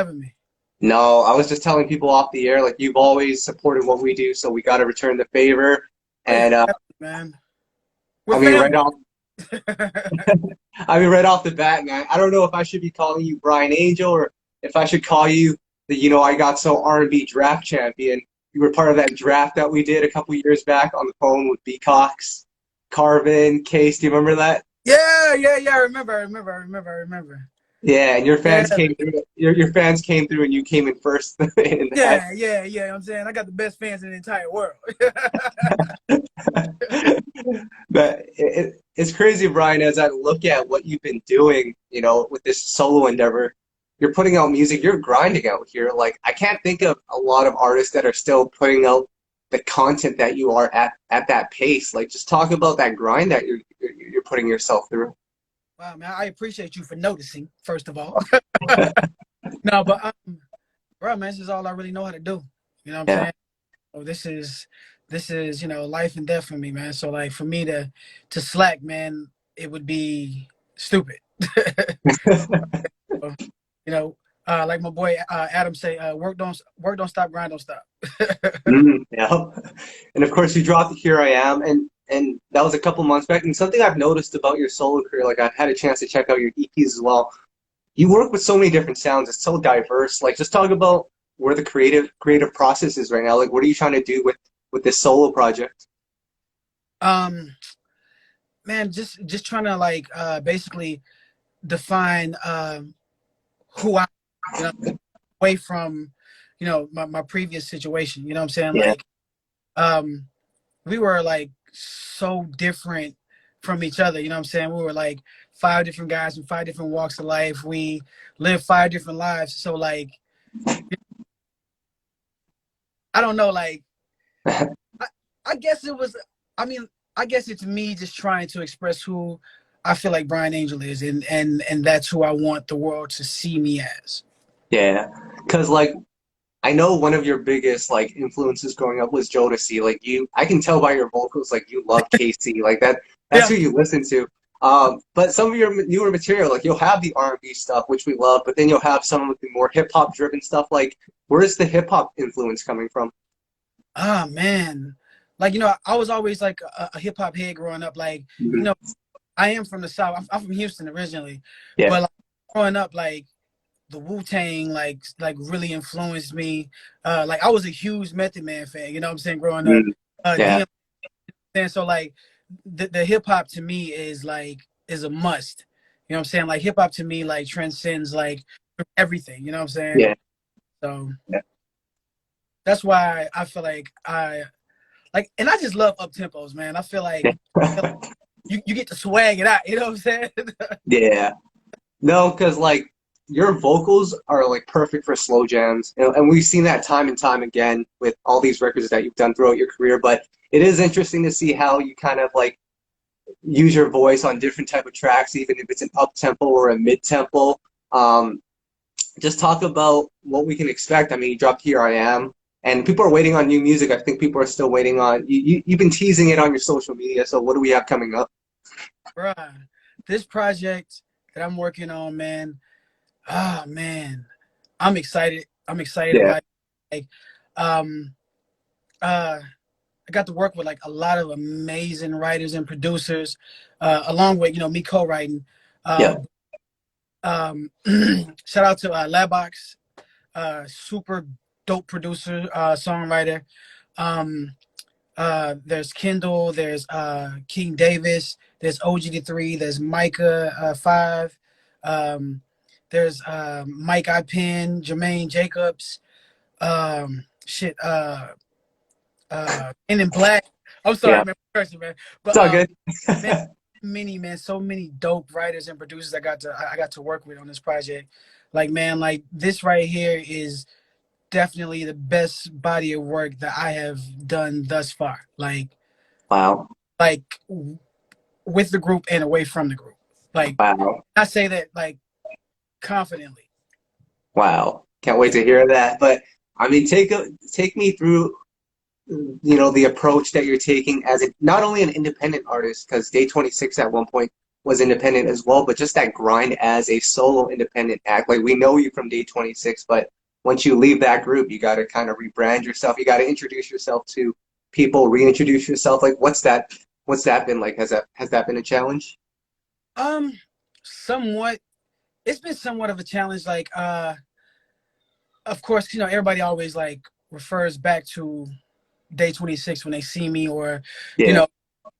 having me. No, I was just telling people off the air, like you've always supported what we do, so we got to return the favor. Oh, yeah, And man. We're I mean, family. right off the bat, man, I don't know if I should be calling you Brian Angel or if I should call you I got so R&B draft champion. You were part of that draft that we did a couple years back on the phone with B Cox, Carvin, Case. Do you remember that? Yeah. I remember. Yeah, and your Yeah, fans came through. Your fans came through, and you came in first in that. yeah. You know what I'm saying? I got the best fans in the entire world. But it's crazy, Brian, as I look at what you've been doing, with this solo endeavor. You're putting out music, you're grinding out here. Like, I can't think of a lot of artists that are still putting out the content that you are at that pace. Like, just talk about that grind that you're putting yourself through. Wow, man, I appreciate you for noticing, first of all. No, but bro, man, this is all I really know how to do. You know what I'm Yeah. saying? Oh, this is, life and death for me, man. So like for me to slack, man, it would be stupid. So, like my boy Adam say, work don't stop, grind don't stop. Yeah. And of course, you dropped Here I Am, and that was a couple months back. And something I've noticed about your solo career, like I've had a chance to check out your EPs as well. You work with so many different sounds. It's so diverse. Like, just talk about where the creative process is right now. Like, what are you trying to do with this solo project? Um, man, just trying to like basically define who I, you know, away from, my previous situation. You know what I'm saying? Yeah. Like, we were like so different from each other. You know what I'm saying? We were like five different guys from five different walks of life. We lived five different lives. So like, I don't know, like I, I guess it was. I mean, I guess it's me just trying to express who I feel like Brian Angel is, and that's who I want the world to see me as. Yeah. Because, like, I know one of your biggest, like, influences growing up was Jodeci. Like, I can tell by your vocals, like, you love Casey. Like, that's Yeah. who you listen to. But some of your newer material, like, you'll have the R&B stuff, which we love, but then you'll have some of the more hip hop driven stuff. Like, where is the hip hop influence coming from? Ah, man. Like, I was always like a hip hop head growing up. Like, you Mhm. know, I am from the South. I'm from Houston originally, Yeah. but like, growing up, like the Wu-Tang, like really influenced me. Like I was a huge Method Man fan. You know what I'm saying? Growing up, Mm. Yeah. DM. And so like the hip hop to me is a must. You know what I'm saying? Like hip hop to me like transcends like everything. You know what I'm saying? Yeah. So Yeah. that's why I feel like I like, and I just love up tempos, man. I feel like you get to swag it out. You know what I'm saying? Yeah. No, because like your vocals are like perfect for slow jams, and we've seen that time and time again with all these records that you've done throughout your career. But it is interesting to see how you kind of like use your voice on different type of tracks, even if it's an up tempo or a mid tempo. Um, just talk about what we can expect. I mean, you dropped Here I Am, and people are waiting on new music. I think people are still waiting on you've been teasing it on your social media. So what do we have coming up? Bruh, this project that I'm working on, man. Ah, man, I'm excited. I'm excited Yeah. about it. Like, um, uh, I got to work with like a lot of amazing writers and producers, along with me co-writing. Uh, Yeah. Shout out to Labox, super dope producer, songwriter. Um, there's Kendall, there's King Davis, there's OGD3, there's Micah 5, um, there's Mike I Pen, Jermaine Jacobs, shit, and in Black. I'm sorry, Yeah. man, man. It's But all good. man, so many dope writers and producers I got to work with on this project. Like man, like this right here is definitely the best body of work that I have done thus far. Wow. Like with the group and away from the group. Like Wow. I say that like confidently. Wow. Can't wait to hear that. But I mean, take me through, the approach that you're taking as not only an independent artist, because Day26 at one point was independent as well, but just that grind as a solo independent act. Like we know you from Day26, but once you leave that group, you got to kind of rebrand yourself. You got to introduce yourself to people, reintroduce yourself. Like what's that been like? Has that been a challenge? Um, somewhat. It's been somewhat of a challenge. Like, of course, everybody always like refers back to Day26 when they see me, or you Yeah, know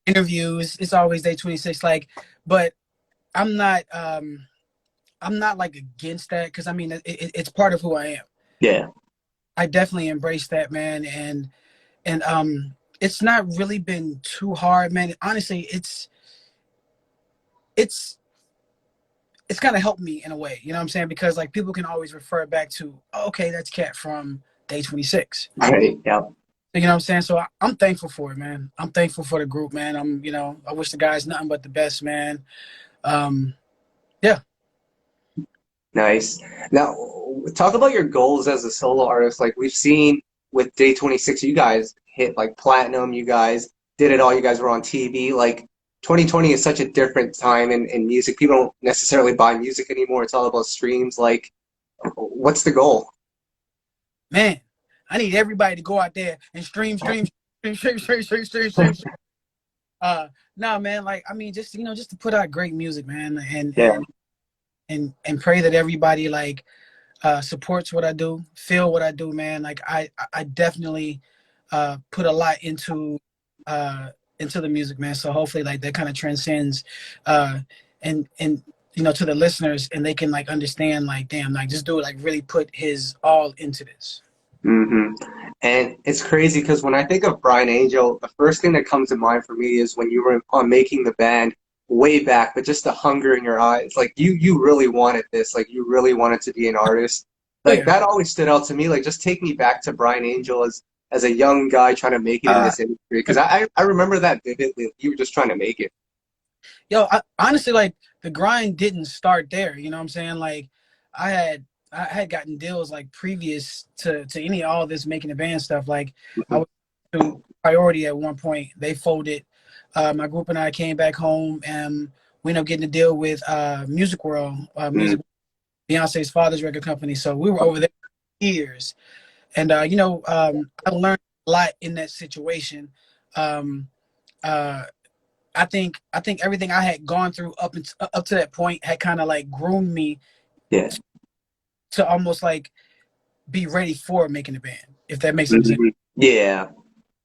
interviews. It's always Day26. Like, but I'm not. I'm not like against that, because I mean it's part of who I am. yeah, I definitely embrace that, man, and it's not really been too hard, man. Honestly, it's it's kind of helped me in a way, you know what I'm saying? Because like people can always refer back to, oh, okay, that's Cat from Day26. right, yeah. You know what I'm saying? So I'm thankful for it, man. I'm thankful for the group, man. I wish the guys nothing but the best, man. Um, yeah. Nice. Now, talk about your goals as a solo artist. Like we've seen with Day26, you guys hit like platinum, you guys did it all, you guys were on TV. Like 2020 is such a different time in music. People don't necessarily buy music anymore. It's all about streams. Like, what's the goal? Man, I need everybody to go out there and stream. Uh, nah, man, like I mean, just to put out great music, man, and Yeah. and and pray that everybody like supports what I do, feel what I do, man. Like I definitely put a lot into the music, man. So hopefully like that kind of transcends uh and to the listeners, and they can like understand like, damn, like this dude like really put his all into this. hmm And it's crazy because when I think of Brian Angel, the first thing that comes to mind for me is when you were on Making the Band way back, but just the hunger in your eyes. Like you really wanted this. Like you really wanted to be an artist. Oh Like yeah. that always stood out to me. Like just take me back to Brian Angel as a young guy trying to make it in Uh this industry. Because I remember that vividly. You were just trying to make it. Yo, honestly, like the grind didn't start there. You know what I'm saying? Like I had I had gotten deals like previous to any all this making the band stuff. Like I Mhm. was to Priority at one point. They folded. My group and I came back home, and we ended up getting a deal with Music World, Mm, Beyonce's father's record company. So we were over there for years, and I learned a lot in that situation. Um, uh, I think everything I had gone through up to that point had kind of like groomed me yeah. to almost like be ready for making a band, if that makes any sense. Mhm. Yeah.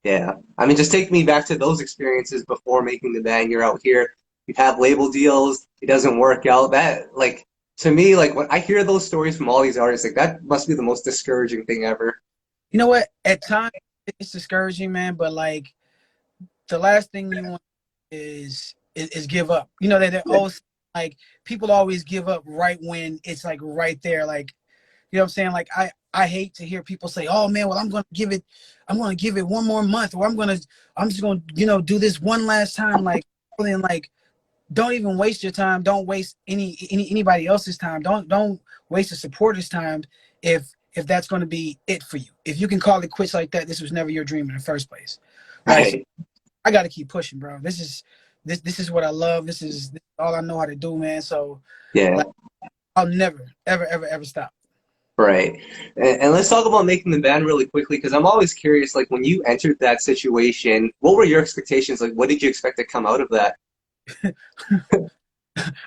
Yeah. I mean, just take me back to those experiences before making the band. You're out here, you have label deals, it doesn't work out. That, like, to me, like, when I hear those stories from all these artists, like, that must be the most discouraging thing ever. You know what? At times it's discouraging, man, but like the last thing you want is give up. You know that they're Yeah. always like people always give up right when it's like right there. Like, you know what I'm saying? Like I hate to hear people say, "Oh man, well I'm gonna give it one more month, or I'm just gonna do this one last time." Like, then like don't even waste your time. Don't waste anybody else's time. Don't waste the supporters' time if that's going to be it for you. If you can call it quits like that, this was never your dream in the first place, right? So Right. I got to keep pushing, bro. This is what I love. This is all I know how to do, man. So Yeah. like I'll never ever stop. Right. And let's talk about making the band really quickly because I'm always curious, like, when you entered that situation, what were your expectations? Like, what did you expect to come out of that?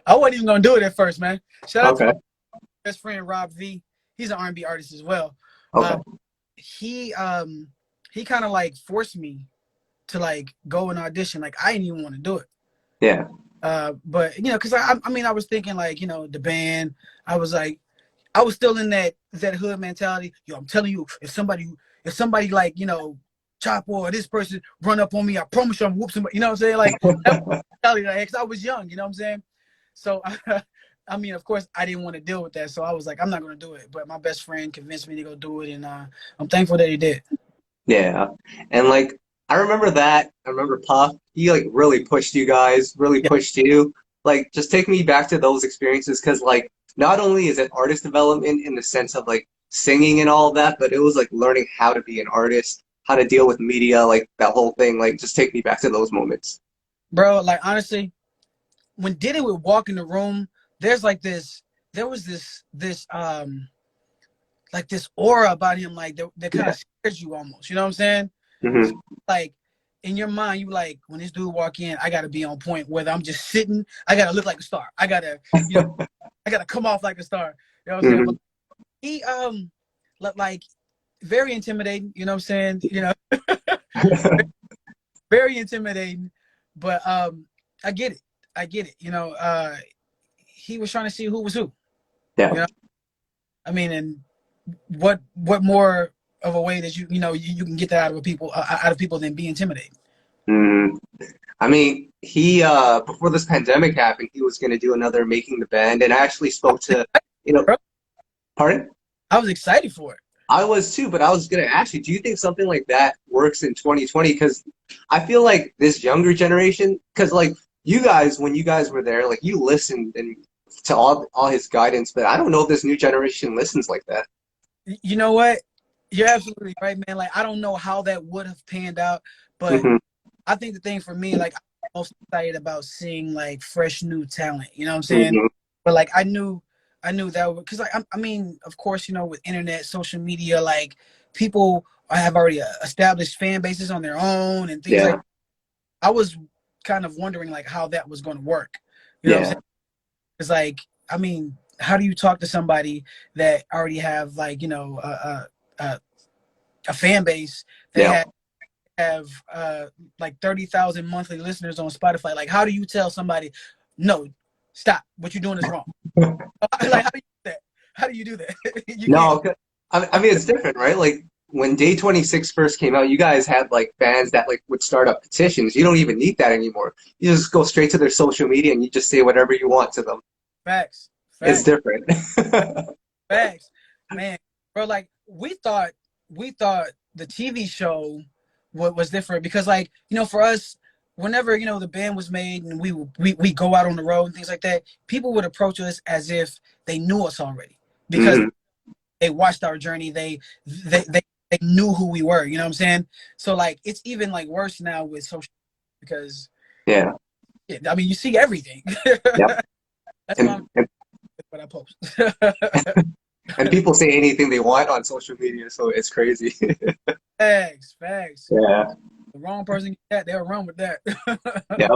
I wasn't even gonna do it at first, man. Shout out to Okay. my best friend Rob V. He's an R&B artist as well. Okay. Uh, he kind of like forced me to like go and audition. Like I didn't even want to do it. Yeah. But because I mean, I was thinking like, the band. I was like, I was still in that hood mentality. Yo, I'm telling you, if somebody like, Chop or this person run up on me, I promise you I'm whoop somebody. You know what I'm saying? Like that mentality, like, 'cause I was young. You know what I'm saying? So I mean, of course, I didn't want to deal with that. So I was like, I'm not gonna do it. But my best friend convinced me to go do it, and I'm thankful that he did. Yeah. And like I remember that. I remember Puff. He like really pushed you guys, really Yeah, pushed you. Like just take me back to those experiences because like not only is it artist development in the sense of like singing and all of that, but it was like learning how to be an artist, how to deal with media, like that whole thing. Like just take me back to those moments. bro. Like honestly, when Diddy would walk in the room, there's like this, there was this like this aura about him, like that kind Yeah. of scares you almost. You know what I'm saying? So, Hmm. like in your mind, you like when this dude walk in, I gotta be on point. Whether I'm just sitting, I gotta look like a star. I gotta, you know, I gotta come off like a star. You know what I'm saying? But Hmm. he like very intimidating. You know what I'm saying? You know, very intimidating. But I get it. I get it. You know, he was trying to see who was who. Yeah. You know, I mean, and what more of a way that you can get that out of people than be intimidated. Hmm. I mean, he before this pandemic happened, he was going to do another Making the Band, and I actually spoke to, you know, Bro, pardon? I was excited for it. I was too, but I was going to ask you, do you think something like that works in 2020? Because I feel like this younger generation, because like you guys, when you guys were there, like you listened and to all his guidance, but I don't know if this new generation listens like that. You know what? You're absolutely right, man. Like I don't know how that would have panned out, but Hmm. I think the thing for me, like I'm most excited about seeing like fresh new talent. You know what I'm saying? Hmm. But like I knew that because like I mean, of course, you know, with internet, social media, like people have already established fan bases on their own and things like. Yeah, I was kind of wondering like how that was going to work. You know what I'm yeah, saying? It's like I mean, how do you talk to somebody that already have like a, a fan base that yeah. have like 30,000 monthly listeners on Spotify? Like, how do you tell somebody, no, stop, what you're doing is wrong? Like, how do you do that? How do you do that? You can't. No, I mean it's different, right? Like when Day26 first came out, you guys had like fans that like would start up petitions. You don't even need that anymore. You just go straight to their social media and you just say whatever you want to them. Facts, It's facts, different. facts, man, bro. Like we thought the TV show was different because, like, for us, whenever the band was made and we go out on the road and things like that, people would approach us as if they knew us already because Hmm. they watched our journey. They knew who we were. You know what I'm saying? So like, it's even like worse now with social because Yeah. I mean, you see everything. Yep. That's why I'm And, and what I post. and people say anything they want on social media, so it's crazy. Facts, facts. Yeah. The wrong person get that, they'll run with that. Yep.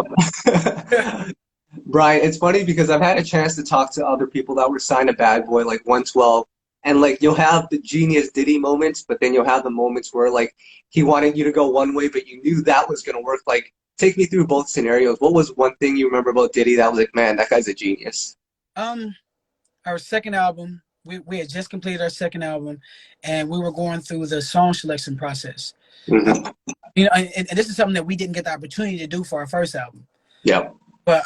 Brian, it's funny because I've had a chance to talk to other people that were signed to Bad Boy, like 112, and like you'll have the genius Diddy moments, but then you'll have the moments where like he wanted you to go one way, but you knew that was gonna work. Like, take me through both scenarios. What was one thing you remember about Diddy that was like, man, that guy's a genius? um, our second album, we had just completed our second album, and we were going through the song selection process. Uh, Hmm. and this is something that we didn't get the opportunity to do for our first album. Yep. But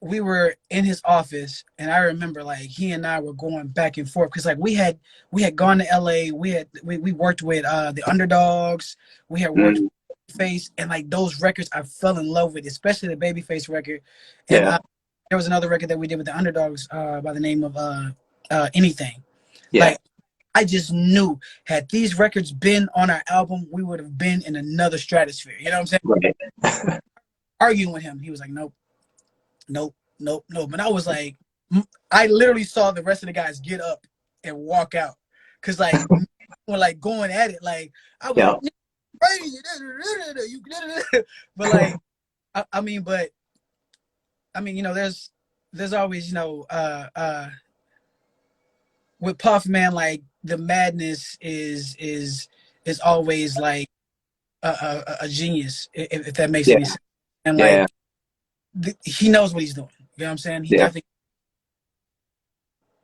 we were in his office, and I remember like he and I were going back and forth because like we had gone to LA, we worked with the Underdogs, we had worked Mm. with Face, and like those records I fell in love with, especially the Babyface record, and Yeah. there was another record that we did with the Underdogs by the name of Anything. Yeah. Like I just knew had these records been on our album, we would have been in another stratosphere. You know what I'm saying? Right. Arguing with him, he was like, nope, nope, nope, nope. And I was like, I literally saw the rest of the guys get up and walk out. Cause like we're like going at it. Like I was like, Yeah. crazy. But like, but I mean, there's always, with Puff, man, like the madness is always like a genius, if that makes Yeah. any sense. And Yeah. like he knows what he's doing. You know what I'm saying? He Yeah. definitely.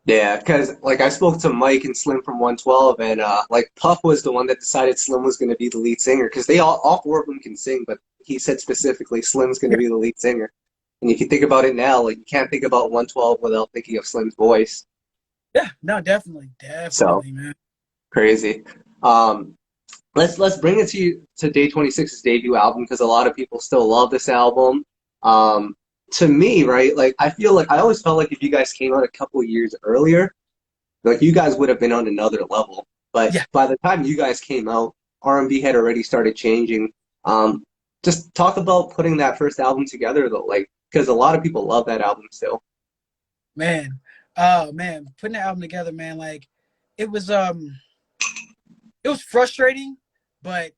Yeah, because like I spoke to Mike and Slim from 112, and like Puff was the one that decided Slim was going to be the lead singer because they all four of them can sing, but he said specifically Slim's going to Yeah, be the lead singer. And if you think about it now, like you can't think about 112 without thinking of Slim's voice. yeah, no, definitely, So definitely, man. crazy. Um, let's bring it to you to Day 26's debut album because a lot of people still love this album. Um, to me, right, like I feel like I always felt like if you guys came out a couple years earlier, like you guys would have been on another level. But Yeah, by the time you guys came out, R&B had already started changing. Um, just talk about putting that first album together though. Like because a lot of people love that album still. Man, oh man, putting the album together, man, like it was frustrating, but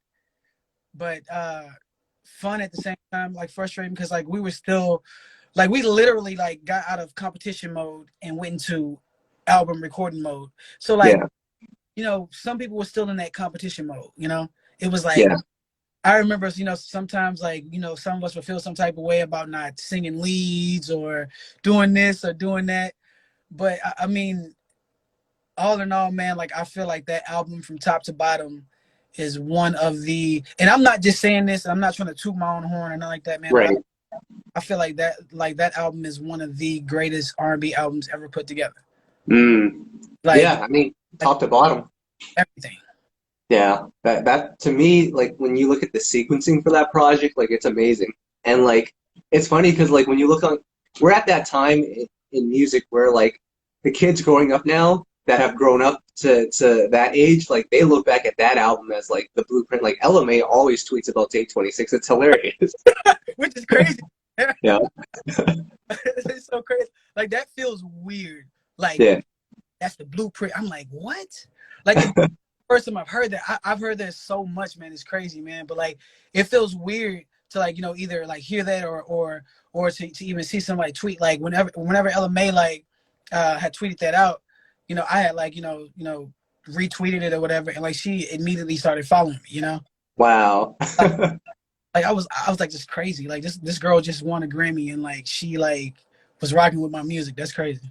fun at the same time, like frustrating because like we were still like we literally like got out of competition mode and went into album recording mode. So like, Yeah, some people were still in that competition mode, It was like yeah, I remember, sometimes like, some of us would feel some type of way about not singing leads or doing this or doing that. But I mean, all in all, man, like I feel like that album from top to bottom is one of and I'm not just saying this, I'm not trying to toot my own horn or nothing like that, man, but right. I feel like that album is one of the greatest R&B albums ever put together. Mm. Like, Yeah, I mean, top to bottom. everything. Yeah, that to me, like when you look at the sequencing for that project, like it's amazing. And like it's funny because like when you look on, we're at that time in music where like the kids growing up now that have grown up to that age, like they look back at that album as like the blueprint. Like LMA always tweets about Day26. It's hilarious. Which is crazy. Yeah, It's so crazy. Like that feels weird. Like yeah, that's the blueprint. I'm like, what? Like the first time I've heard that. I've heard that so much, man. It's crazy, man. But like, it feels weird to like, either like hear that or to even see somebody tweet. Like whenever Ella May like had tweeted that out, I had like, retweeted it or whatever, and like she immediately started following me. wow. Like I was like just crazy. Like this girl just won a Grammy and like she like was rocking with my music. That's crazy.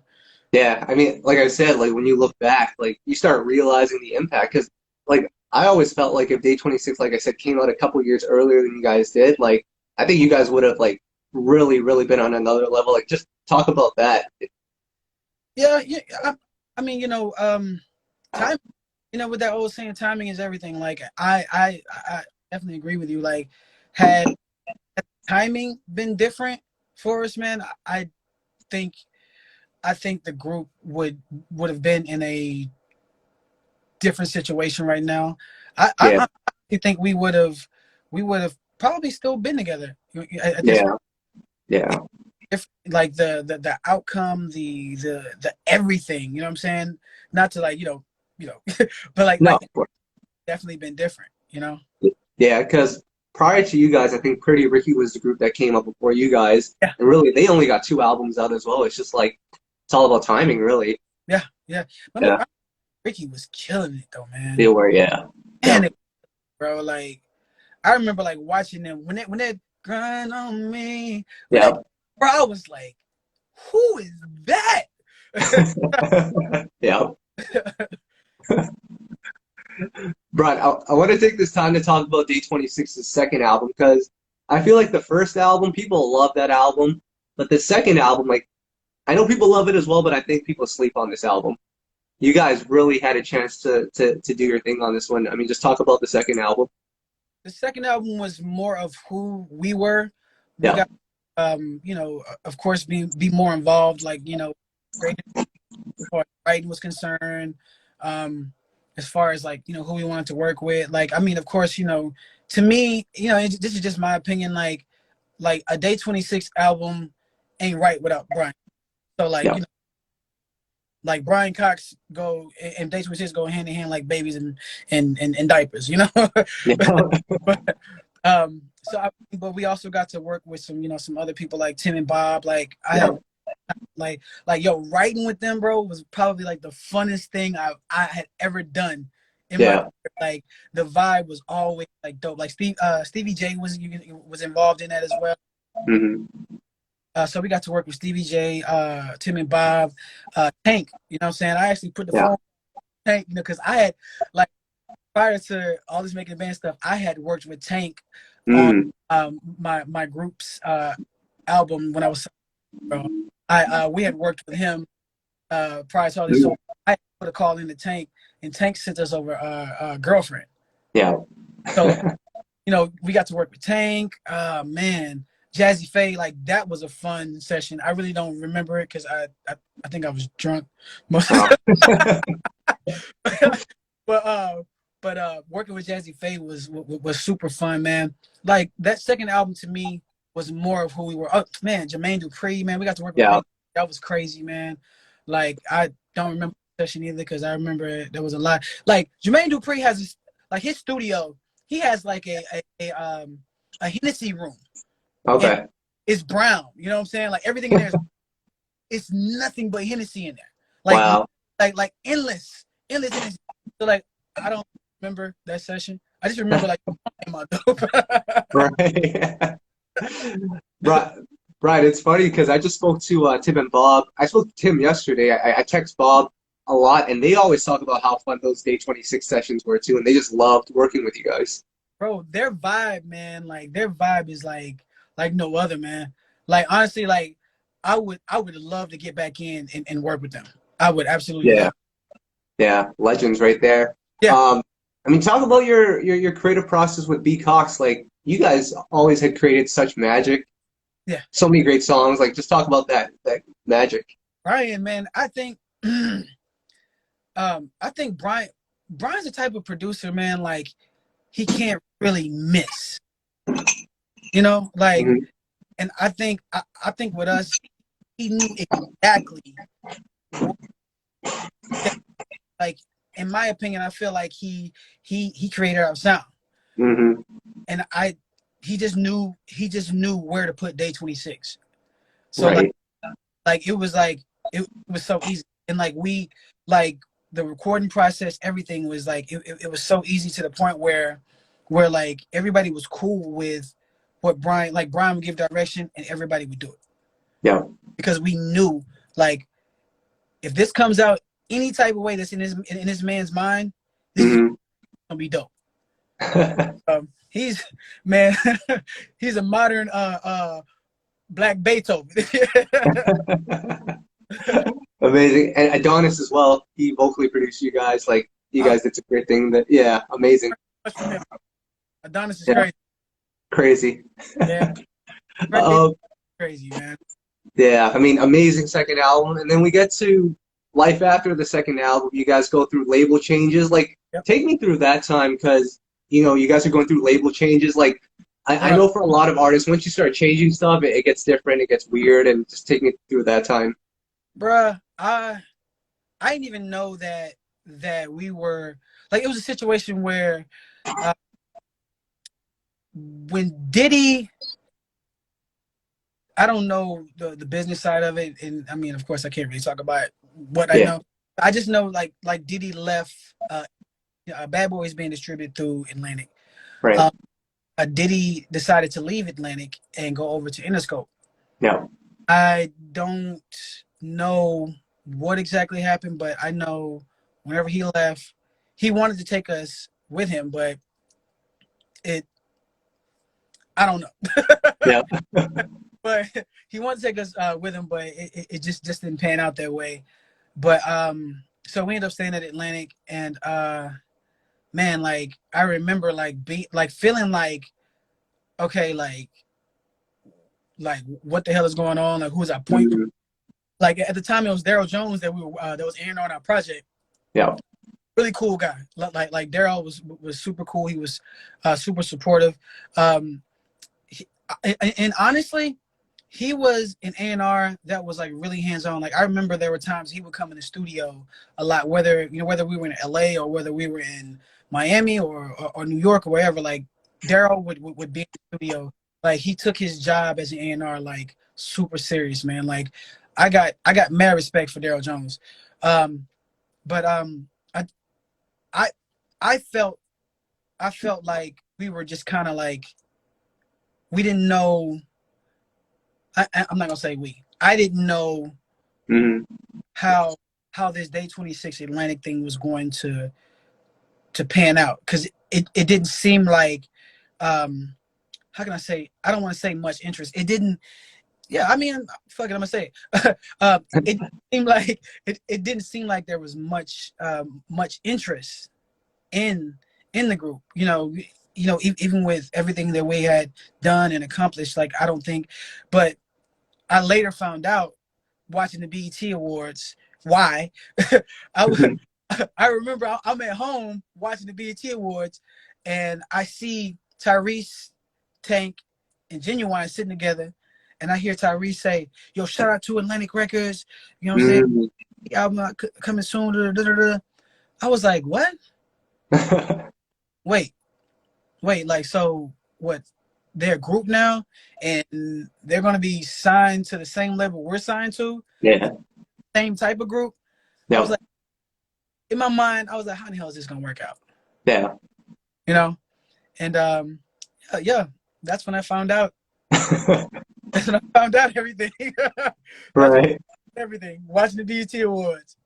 Yeah, I mean, like I said, like when you look back, like you start realizing the impact. Because, like, I always felt like if Day26, like I said, came out a couple years earlier than you guys did, like I think you guys would have like really, really been on another level. Like, just talk about that. Yeah, yeah. I mean, time. With that old saying, timing is everything. Like I definitely agree with you. Like had timing been different for us, man, think I think the group would have been in a different situation right now. Yeah, I think we would have probably still been together at this. yeah, yeah. If like the outcome, the everything, you know what I'm saying? Not to like but No, like of course. definitely been different. Yeah, because prior to you guys, I think Pretty Ricky was the group that came up before you guys, Yeah, and really they only got two albums out as well. It's just like it's all about timing, really. yeah, yeah. I mean, Yeah, Ricky was killing it though, they man. were. Yeah, Man, yeah, bro, like I remember like watching them when they grind on me. When yeah. that bro, I was like, who is that? Yeah. Brian, I want to take this time to talk about Day26's second album because I feel like the first album, people love that album, but the second album, like, I know people love it as well, but I think people sleep on this album. You guys really had a chance to do your thing on this one. I mean, just talk about the second album. The second album was more of who we were. We Yeah, got of course be more involved, like, great as far as writing was concerned, as far as like, who we wanted to work with. Like, I mean, of course, to me, this is just my opinion, like a Day26 album ain't right without Brian. So like, yeah, like Brian Cox and Day26 go hand in hand like babies and diapers. yeah, but but we also got to work with some other people like Tim and Bob. Like I yeah, had yo, writing with them, bro, was probably like the funnest thing I had ever done in my yeah. career. Like the vibe was always like dope. Like Stevie J was involved in that as well. Hmm. So we got to work with Stevie J, Tim and Bob, Tank. You know what I'm saying? I actually put the Yeah. phone on Tank, because I had like prior to all this making band stuff, I had worked with Tank on Mm. my group's album when I was. We had worked with him prior to all this, so I put a call in the Tank, and Tank sent us over a girlfriend. Yeah. So we got to work with Tank. Man, Jazzy Faye, like that was a fun session. I really don't remember it because I think I was drunk most of Oh. the but working with Jazzy Faye was super fun, man. Like that second album to me was more of who we were. Oh man, Jermaine Dupri, man, we got to work with Yeah. him. That was crazy, man. Like I don't remember the session either because I remember there was a lot. Like Jermaine Dupri has this, like his studio. He has like a Hennessy room, and Okay. it's brown. You know what I'm saying? Like everything in there is it's nothing but Hennessy in there. Like Wow. endless Hennessy. So like I don't remember that session. I just remember like my dope. Right. Right. Right. It's funny because I just spoke to Tim and Bob. I spoke to Tim yesterday. I text Bob a lot, and they always talk about how fun those Day 26 sessions were too, and they just loved working with you guys. Bro, their vibe, man, like their vibe is like no other, man. Like honestly, like I would love to get back in and work with them. I would absolutely Yeah. love. Yeah. Legends right there. Yeah, I mean, talk about your creative process with B Cox. Like, you guys always had created such magic, yeah. so many great songs. Like, just talk about that magic. Brian, man, I think I think Brian's the type of producer, man, like he can't really miss. You know, like Mhm. and I think with us, he knew exactly what, like in my opinion, I feel like he created our sound. Hmm. And he just knew where to put Day 26. So Right. like it was so easy. And like like the recording process, everything was like it was so easy to the point where like everybody was cool with what Brian would give direction and everybody would do it. Yeah. Because we knew like if this comes out any type of way that's in this man's mind, this is Hmm. gonna be dope. He's man, he's a modern Black Beethoven. Amazing. And Adonis as well. He vocally produced you guys. Like, you Oh, guys did some great thing. That, yeah, amazing. much from him. Adonis is Yeah, crazy. crazy. Yeah, crazy, Um, crazy, man. yeah, I mean, amazing second album. And then we get to Life After the second album. You guys go through label changes. Like, Yep. take me through that time because, you guys are going through label changes. Like, I Bruh, know for a lot of artists, once you start changing stuff, it gets different, it gets weird, and just take me through that time. bruh, I didn't even know that we were like it was a situation where uh, when Diddy, I don't know the business side of it, and I mean, of course, I can't really talk about what I Yeah, know. I just know like Diddy left. Bad Boys being distributed through Atlantic. right. Uh, Diddy decided to leave Atlantic and go over to Interscope. Yeah. I don't know what exactly happened, but I know whenever he left, he wanted to take us with him, but it I don't know. Yeah. But he wanted to take us with him, but it just didn't pan out that way. But so we ended up staying at Atlantic, and man, like I remember like feeling like okay, like what the hell is going on? Like who's our point? Mhm. Like at the time it was Daryl Jones that we were that was airing on our project. Yeah. Really cool guy. Like Daryl was super cool. He was super supportive. He, and honestly, he was an A&R that was like really hands on. Like I remember there were times he would come in the studio a lot, whether whether we were in LA or whether we were in Miami or New York or wherever. Like Daryl would be in the studio. Like he took his job as an A&R like super serious, man. Like I got mad respect for Daryl Jones. Um, but I I I felt like we were just kind of like we didn't know. I'm not gonna say we. I didn't know Hmm. how this Day 26 Atlantic thing was going to pan out because it didn't seem like um how can I say I don't want to say much interest. It didn't. Yeah, I mean, fuck it, I'm gonna say it. It seemed like it didn't seem like there was much interest in the group. Even with everything that we had done and accomplished, like I don't think. But I later found out watching the BET Awards why. I I remember I'm at home watching the BET Awards, and I see Tyrese, Tank, and Genuine sitting together, and I hear Tyrese say, "Yo, shout out to Atlantic Records." You know what I'm saying? Mm. The album coming soon. Da, da, da, da. I was like, "What? Wait, wait. Like, so what? They're a group now, and they're gonna be signed to the same level we're signed to, Yeah. same type of group." I was Yep. like, in my mind, I was like, "How the hell is this gonna work out?" Yeah. You know? And yeah, that's when I found out. That's when I found out everything. That's when Right. everything. Watching the BET Awards.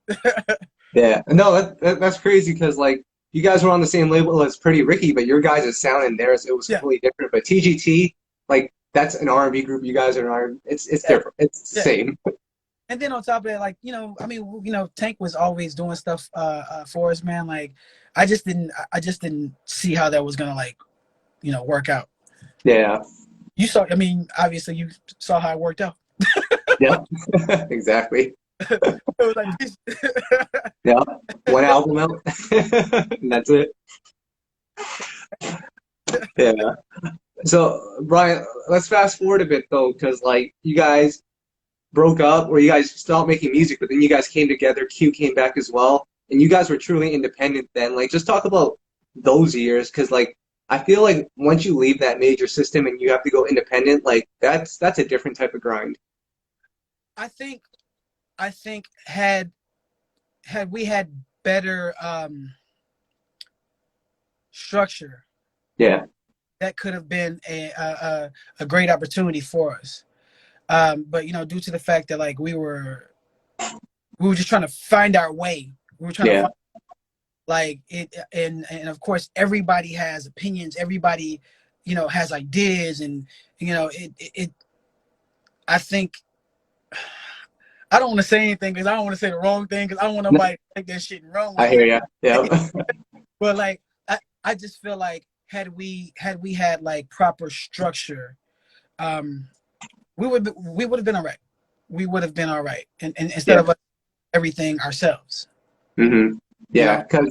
Yeah. No, that's crazy because like you guys were on the same label as Pretty Ricky, but your guys' sound and theirs it was Yeah, completely different. But TGT, like that's an R&B group. You guys are an R. It's yeah, different. It's the yeah. same. And then on top of that, like, I mean, Tank was always doing stuff for us, man. Like, I just didn't see how that was gonna like, work out. Yeah. You saw, I mean, obviously you saw how it worked out. Yep. Exactly. It was like, Yeah. One album out, and that's it. Yeah. So, Brian, let's fast forward a bit though, because like you guys broke up or you guys stopped making music, but then you guys came together. Q came back as well, and you guys were truly independent then. Like, just talk about those years, because like I feel like once you leave that major system and you have to go independent, like that's a different type of grind. I think, had we had better structure, Yeah. that could have been a great opportunity for us. But due to the fact that like we were just trying to find our way. We were trying to Yeah. find like it, and of course everybody has opinions. Everybody, has ideas, and it. I think I don't want to say anything because I don't want to say the wrong thing because I don't want nobody to take that shit and run I with hear it. you. Yeah. But like I just feel like had we had like proper structure, um, we would have been all right. We would have been all right, and instead Yeah. of us everything ourselves, Hmm. you Yeah. know.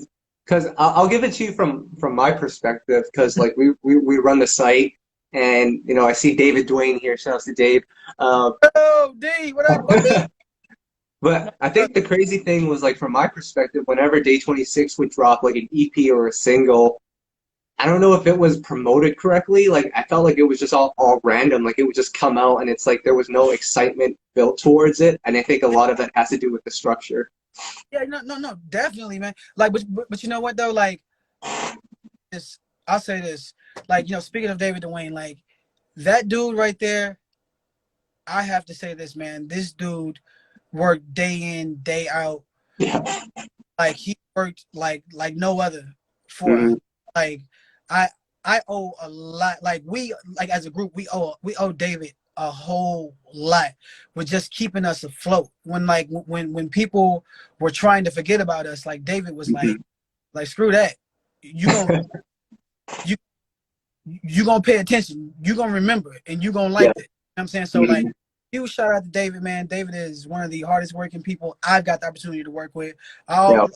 Because I'll give it to you from my perspective. Because like we run the site, and I see David Dwayne here. Shout out to Dave. Uh, Oh, D, what up, buddy? but I think the crazy thing was like from my perspective, whenever Day26 would drop like an EP or a single, I don't know if it was promoted correctly. Like I felt like it was just all random. Like it would just come out, and it's like there was no excitement built towards it. And I think a lot of that has to do with the structure. Yeah, no, no, no, definitely, man. Like, but you know what though? Like, this, I'll say this. Like, speaking of David Dwayne, like that dude right there, I have to say this, man. This dude worked day in, day out. Yeah. Like he worked like no other for us. Hmm. Like I I owe a lot. Like we like as a group, we owe David a whole lot with just keeping us afloat. When people were trying to forget about us, like David was Hmm. like screw that. You gonna you you gonna pay attention. You gonna remember it, and you gonna Yeah. like it. You know what I'm saying? So like Hmm. huge shout out to David, man. David is one of the hardest working people I've got the opportunity to work with. Yeah.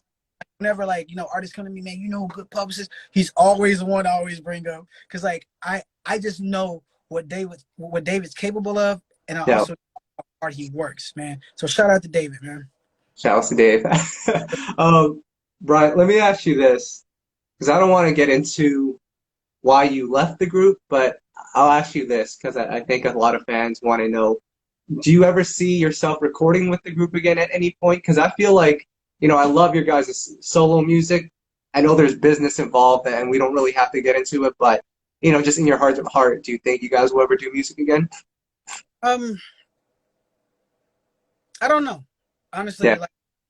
Whenever like artists come to me, man, good publicist. He's always the one I always bring up because like I just know what David's capable of, and I Yeah. also know how hard he works, man. So shout out to David, man. Shout out to Dave. um, Brian, let me ask you this, because I don't want to get into why you left the group, but I'll ask you this because I think a lot of fans want to know. Do you ever see yourself recording with the group again at any point? Because I feel like, I love your guys' solo music. I know there's business involved and we don't really have to get into it, but, just in your heart of heart, do you think you guys will ever do music again? Um, I don't know. Honestly, Yeah,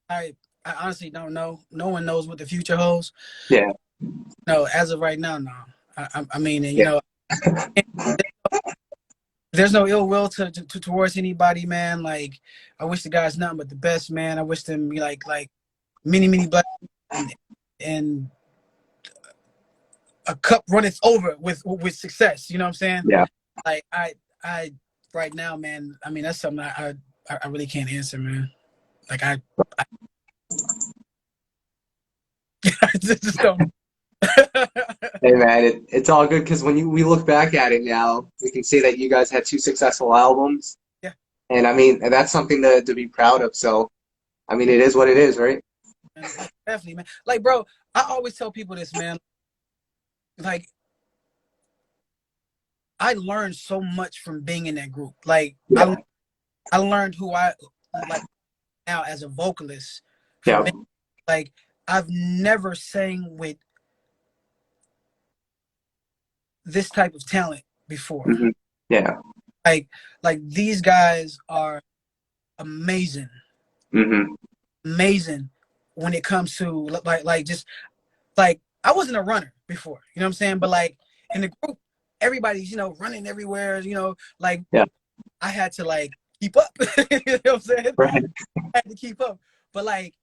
like I honestly don't know. No one knows what the future holds. yeah, No, as of right now, no. I mean, and, yeah, there's no ill will towards anybody, man. Like I wish the guys nothing but the best, man. I wish them like many blessings and a cup runneth over with success. You know what I'm saying? yeah. Like I right now, man. I mean, that's something I really can't answer, man. Like I I just don't. Hey man, it's all good because when we look back at it now, we can see that you guys had two successful albums, Yeah, and I mean that's something to be proud of. So I mean, it is what it is, right? and definitely, man. Like, bro, I always tell people this, man. Like, I learned so much from being in that group. Like, Yeah, I learned who I like now as a vocalist from yeah, being, like, I've never sang with this type of talent before. hmm yeah, Like, these guys are amazing, hmm amazing when it comes to just like I wasn't a runner before, you know what I'm saying? But like in the group, everybody's running everywhere, like yeah, I had to like keep up. You know what I'm saying? right, I had to keep up, but like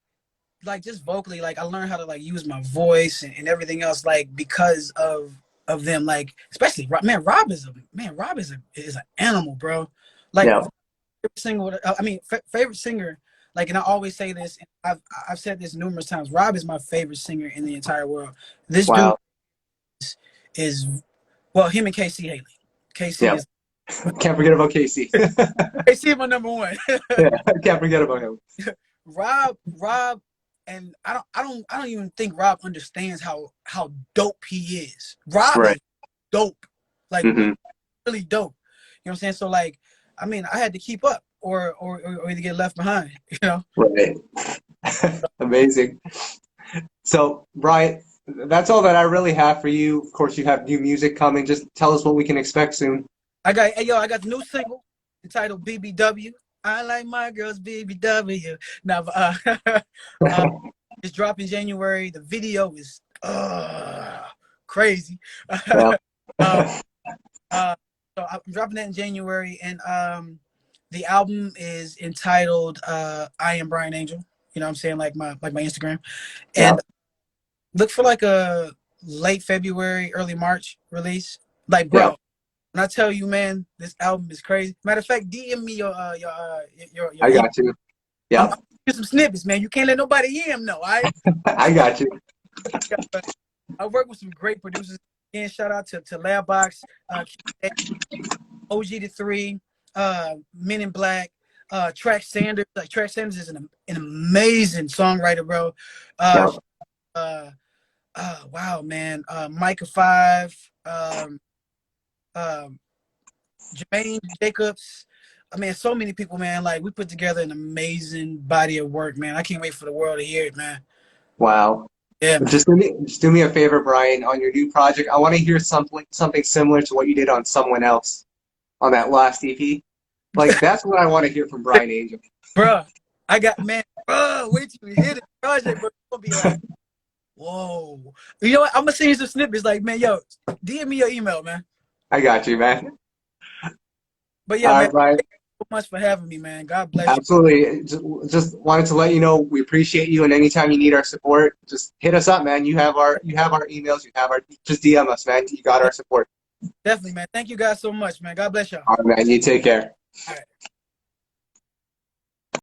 just vocally, like I learned how to like use my voice and everything else, like because of them, like especially man. Rob is an animal, bro. Like yeah, singer, I mean, favorite singer. Like, and I always say this. And I've said this numerous times. Rob is my favorite singer in the entire world. This dude wow, is well, him and Casey Haley. Casey yeah. is Can't forget about Casey. Casey is my number one. Yeah, can't forget about him. Rob, and I don't even think Rob understands how dope he is. Rob Right. is dope, like hmm really dope. You know what I'm saying? So like, I mean, I had to keep up or either get left behind. You know. Right. Amazing. So, Brian, that's all that I really have for you. Of course, you have new music coming. Just tell us what we can expect soon. I got the new single entitled BBW. I like my girls BBW. Now, uh, it's dropping January. The video is crazy. Yeah. um, uh, so I'm dropping that in January, and the album is entitled "I Am Brian Angel." You know what I'm saying, like my Instagram, Yeah. and look for like a late February, early March release. Like, Yeah. bro, when I tell you, man, this album is crazy. Matter of fact, DM me your I email. got you. I'm Yeah. gonna get some snippets, man. You can't let nobody hear him know. All right. I got you. I work with some great producers. Again, shout out to Labbox, OG the Three, Men in Black, Track Sanders. Like Track Sanders is an amazing songwriter, bro. Uh, Yeah. uh, wow, man. Micah Five, um, Jermaine Jacobs. I mean, so many people, man. Like we put together an amazing body of work, man. I can't wait for the world to hear it, man. Wow. Yeah, man. Just do me a favor, Brian, on your new project. I want to hear something similar to what you did on Someone Else on that last EP. Like that's what I want to hear from Brian Angel. Bruh, I got man, bruh, wait till we hit the project, bro. You'll be like, whoa. You know what? I'm gonna send you some snippets like, man, yo, DM me your email, man. I got you, man. But yeah, All man, right, Brian. thank you so much for having me, man. God bless you. Absolutely. Just wanted to let you know we appreciate you, and anytime you need our support, just hit us up, man. You have our emails. You have our just DM us, man. You got our support. Definitely, man. Thank you guys so much, man. God bless y'all. All right, man. You take care. All right.